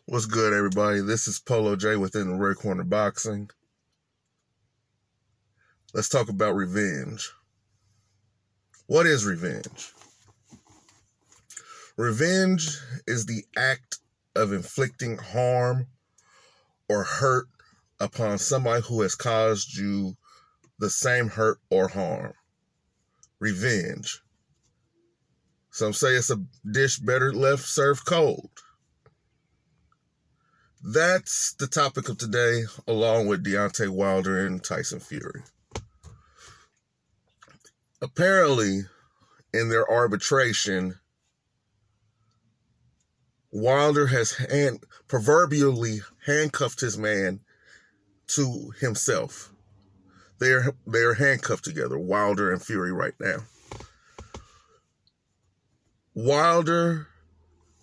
What's good, everybody? This is Polo J within the Red Corner Boxing. Let's talk about revenge. What is revenge? Revenge is the act of inflicting harm or hurt upon somebody who has caused you the same hurt or harm. Revenge. Some say it's a dish better left served cold. That's the topic of today, along with Deontay Wilder and Tyson Fury. Apparently, in their arbitration, Wilder has proverbially handcuffed his man to himself. They're handcuffed together, Wilder and Fury, right now. Wilder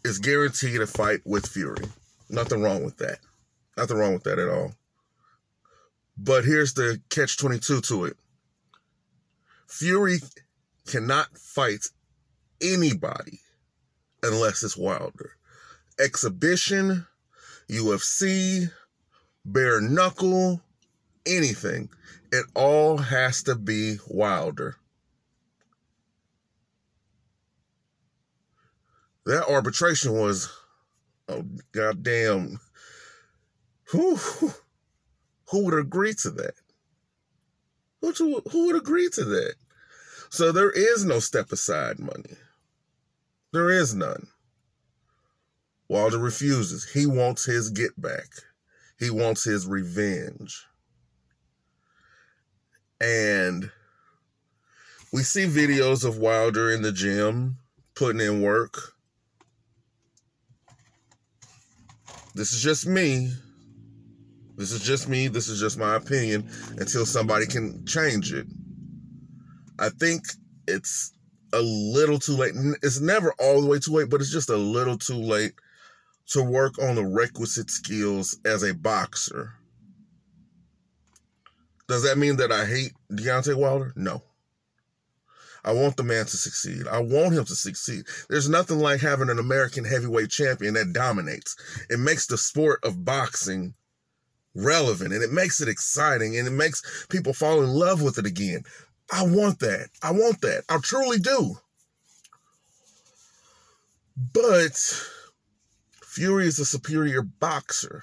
is guaranteed a fight with Fury. Nothing wrong with that. Nothing wrong with that at all. But here's the catch-22 to it. Fury cannot fight anybody unless it's Wilder. Exhibition, UFC, bare knuckle, anything. It all has to be Wilder. That arbitration was, oh goddamn, who would agree to that? Who would agree to that? So there is no step aside money. There is none. Wilder refuses. He wants his get back. He wants his revenge. And we see videos of Wilder in the gym putting in work. This is just me. This is just me. This is just my opinion until somebody can change it. I think it's a little too late. It's never all the way too late, but it's just a little too late to work on the requisite skills as a boxer. Does that mean that I hate Deontay Wilder? No. I want the man to succeed. I want him to succeed. There's nothing like having an American heavyweight champion that dominates. It makes the sport of boxing relevant, and it makes it exciting, and it makes people fall in love with it again. I want that. I want that. I truly do. But Fury is a superior boxer.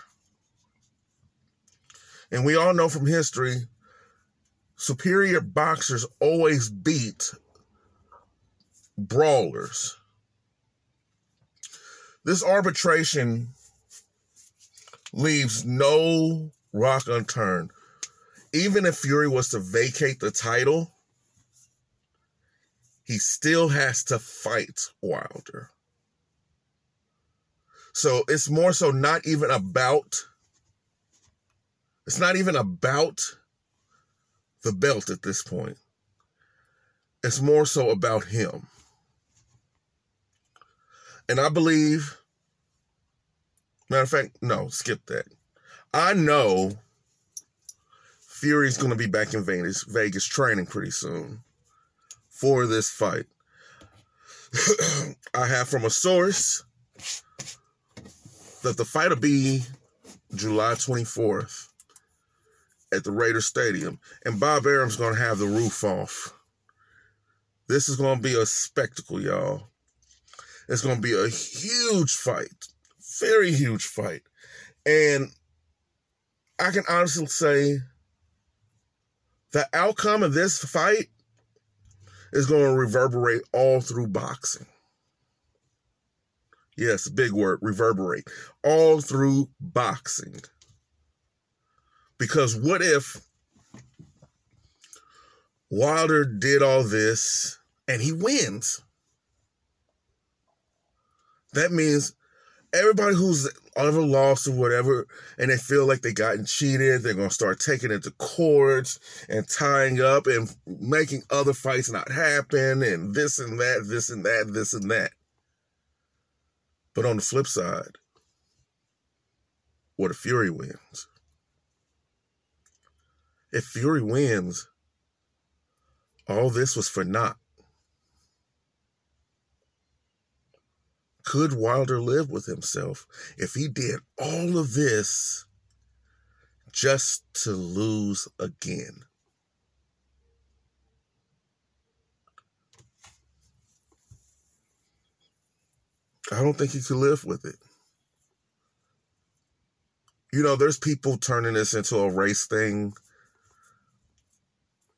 And we all know from history, superior boxers always beat brawlers. This arbitration leaves no rock unturned. Even if Fury was to vacate the title, he still has to fight Wilder. So it's more so not even about, it's not even about the belt at this point. It's more so about him. And I believe, matter of fact, no, skip that. I know Fury's going to be back in Vegas training pretty soon for this fight. I have from a source that the fight will be July 24th at the Raiders Stadium. And Bob Arum's going to have the roof off. This is going to be a spectacle, y'all. It's going to be a huge fight. Very huge fight. And I can honestly say the outcome of this fight is going to reverberate all through boxing. Yes, big word, reverberate. All through boxing. Because what if Wilder did all this and he wins? That means everybody who's ever lost or whatever, and they feel like they gotten cheated, they're going to start taking it to courts and tying up and making other fights not happen and this and that, this and that, this and that. But on the flip side, what if Fury wins? If Fury wins, all this was for naught. could Wilder live with himself if he did all of this just to lose again? I don't think he could live with it. You know, there's people turning this into a race thing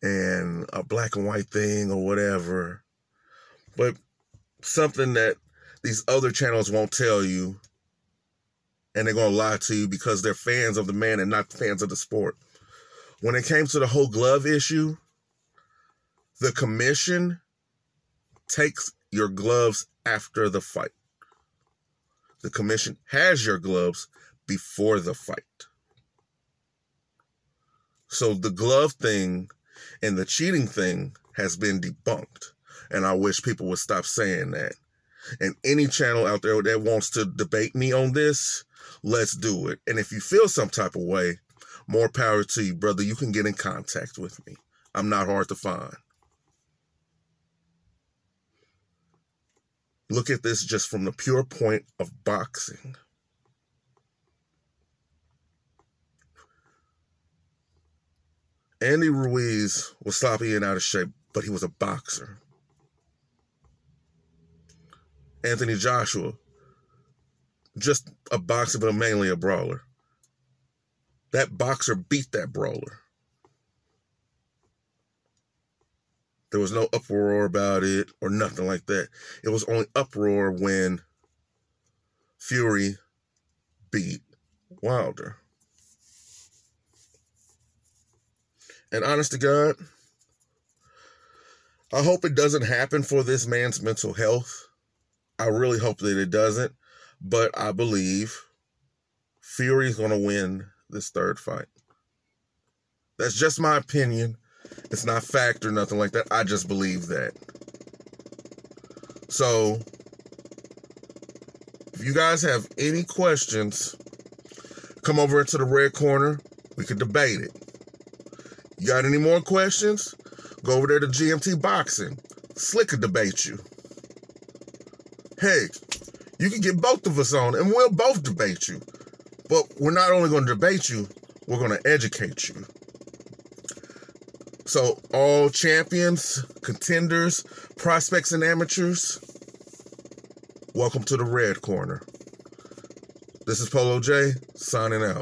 and a black and white thing or whatever. But something that these other channels won't tell you, and they're going to lie to you because they're fans of the man and not fans of the sport. When it came to the whole glove issue, the commission takes your gloves after the fight. The commission has your gloves before the fight. So the glove thing and the cheating thing has been debunked. And I wish people would stop saying that. And any channel out there that wants to debate me on this, let's do it. And if you feel some type of way, more power to you, brother. You can get in contact with me. I'm not hard to find. Look at this just from the pure point of boxing. Andy Ruiz was sloppy and out of shape, but he was a boxer. Anthony Joshua, just a boxer, but mainly a brawler. That boxer beat that brawler. There was no uproar about it or nothing like that. It was only uproar when Fury beat Wilder. And honest to God, I hope it doesn't happen for this man's mental health. I really hope that it doesn't. But I believe Fury's going to win this third fight. That's just my opinion. It's not fact or nothing like that. I just believe that. So, if you guys have any questions, come over into the red corner. We could debate it. You got any more questions? Go over there to GMT Boxing. Slick could debate you. Heck, you can get both of us on and we'll both debate you. But we're not only going to debate you, we're going to educate you. So all champions, contenders, prospects, and amateurs, welcome to the red corner. This is Polo J, signing out.